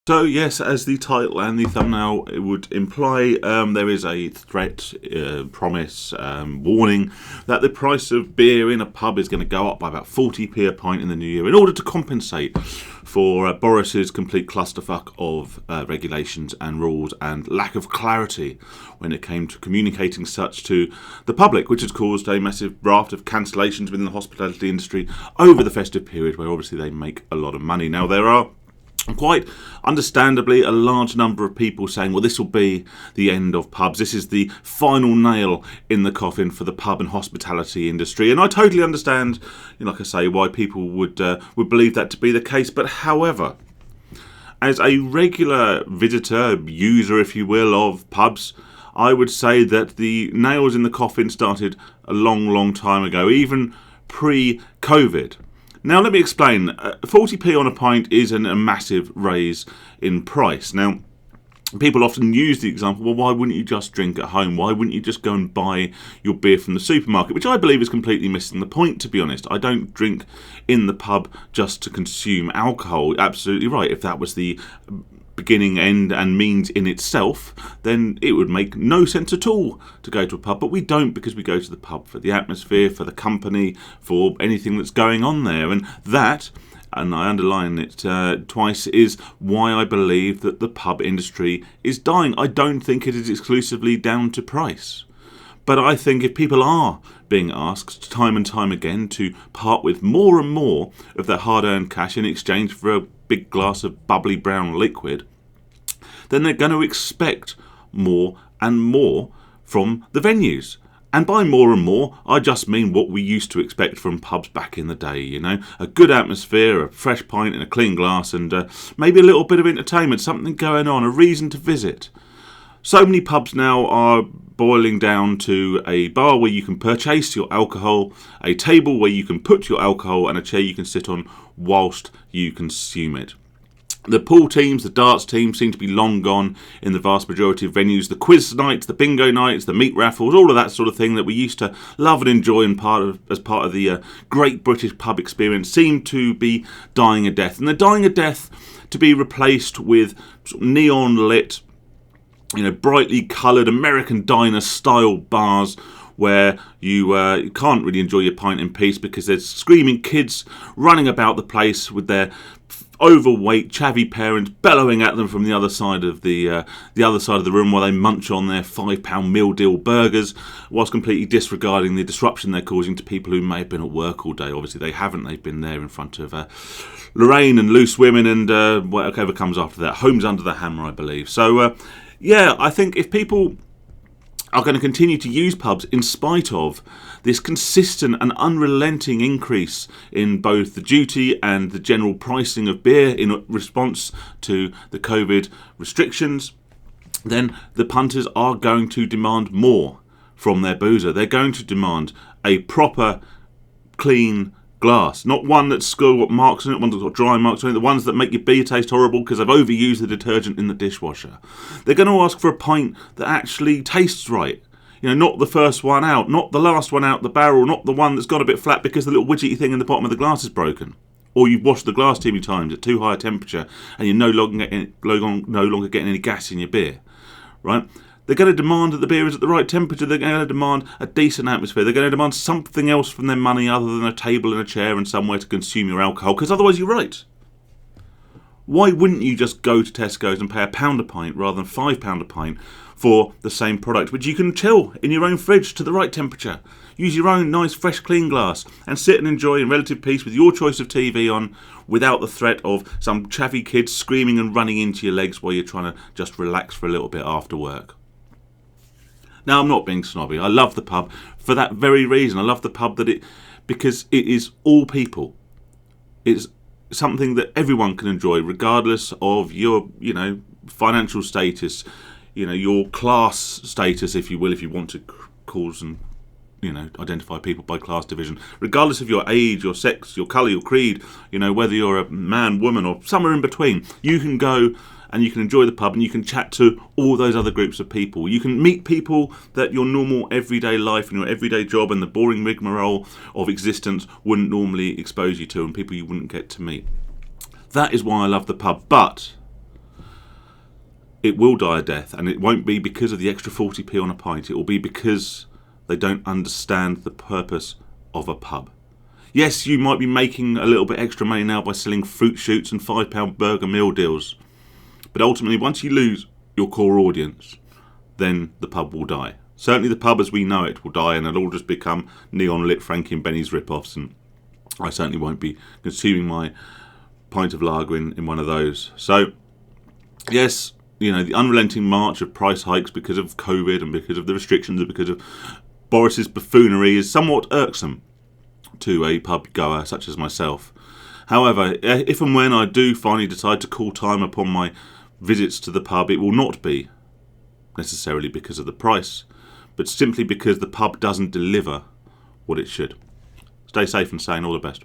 So yes, as the title and the thumbnail would imply, there is a threat, promise, warning that the price of beer in a pub is going to go up by about 40p a pint in the new year in order to compensate for Boris's complete clusterfuck of regulations and rules and lack of clarity when it came to communicating such to the public, which has caused a massive raft of cancellations within the hospitality industry over the festive period, where obviously they make a lot of money. Now, there are quite understandably a large number of people saying, well, this will be the end of pubs. This is the final nail in the coffin for the pub and hospitality industry. And I totally understand, like I say, why people would believe that to be the case. But however, as a regular visitor, user, if you will, of pubs, I would say that the nails in the coffin started a long time ago, even pre-COVID. Now, let me explain. 40p on a pint is a massive raise in price. Now, people often use the example, well, why wouldn't you just drink at home? Why wouldn't you just go and buy your beer from the supermarket? Which I believe is completely missing the point, to be honest. I don't drink in the pub just to consume alcohol. Absolutely right. If that was the beginning, end and means in itself, then it would make no sense at all to go to a pub. But we don't, because we go to the pub for the atmosphere, for the company, for anything that's going on there. And that, and I underline it twice, is why I believe that the pub industry is dying. I don't think it is exclusively down to price. But I think if people are being asked time and time again to part with more and more of their hard-earned cash in exchange for a big glass of bubbly brown liquid, then they're going to expect more and more from the venues. And by more and more, I just mean what we used to expect from pubs back in the day, a good atmosphere, a fresh pint in a clean glass, and maybe a little bit of entertainment, something going on, a reason to visit. So many pubs now are boiling down to a bar where you can purchase your alcohol, a table where you can put your alcohol, and a chair you can sit on whilst you consume it. The pool teams, the darts teams seem to be long gone in the vast majority of venues. The quiz nights, the bingo nights, the meat raffles, all of that sort of thing that we used to love and enjoy as part of the great British pub experience seem to be dying a death. And they're dying a death to be replaced with sort of neon lit, brightly coloured American diner style bars where you can't really enjoy your pint in peace because there's screaming kids running about the place with their overweight, chavvy parents bellowing at them from the other side of the room while they munch on their £5 meal deal burgers, whilst completely disregarding the disruption they're causing to people who may have been at work all day. Obviously, they haven't. They've been there in front of Lorraine and Loose Women and whatever comes after that. Homes Under the Hammer, I believe. So, I think if people are going to continue to use pubs in spite of this consistent and unrelenting increase in both the duty and the general pricing of beer in response to the COVID restrictions, then the punters are going to demand more from their boozer. They're going to demand a proper, clean glass, not one that's got marks on it, one that's got dry marks on it, the ones that make your beer taste horrible because they've overused the detergent in the dishwasher. They're going to ask for a pint that actually tastes right. Not the first one out, not the last one out the barrel, not the one that's got a bit flat because the little widgety thing in the bottom of the glass is broken. Or you've washed the glass too many times at too high a temperature and you're no longer getting any gas in your beer. Right? They're going to demand that the beer is at the right temperature. They're going to demand a decent atmosphere. They're going to demand something else from their money other than a table and a chair and somewhere to consume your alcohol, because otherwise you're right. Why wouldn't you just go to Tesco's and pay £1 a pint rather than £5 a pint for the same product, which you can chill in your own fridge to the right temperature? Use your own nice, fresh, clean glass and sit and enjoy in relative peace with your choice of TV on without the threat of some chavvy kids screaming and running into your legs while you're trying to just relax for a little bit after work. Now, I'm not being snobby. I love the pub for that very reason. I love the pub because it is all people. It's something that everyone can enjoy, regardless of your, financial status, your class status, if you will, if you want to cause and, identify people by class division, regardless of your age, your sex, your colour, your creed, whether you're a man, woman, or somewhere in between. You can go and you can enjoy the pub and you can chat to all those other groups of people. You can meet people that your normal everyday life and your everyday job and the boring rigmarole of existence wouldn't normally expose you to, and people you wouldn't get to meet. That is why I love the pub. But it will die a death, and it won't be because of the extra 40p on a pint. It will be because they don't understand the purpose of a pub. Yes, you might be making a little bit extra money now by selling fruit shoots and £5 burger meal deals, but ultimately, once you lose your core audience, then the pub will die. Certainly the pub as we know it will die, and it'll all just become neon lit Frankie and Benny's rip-offs, and I certainly won't be consuming my pint of lager in one of those. So, yes, the unrelenting march of price hikes because of COVID and because of the restrictions and because of Boris's buffoonery is somewhat irksome to a pub goer such as myself. However, if and when I do finally decide to call time upon my visits to the pub, it will not be necessarily because of the price, but simply because the pub doesn't deliver what it should. Stay safe and sane. All the best.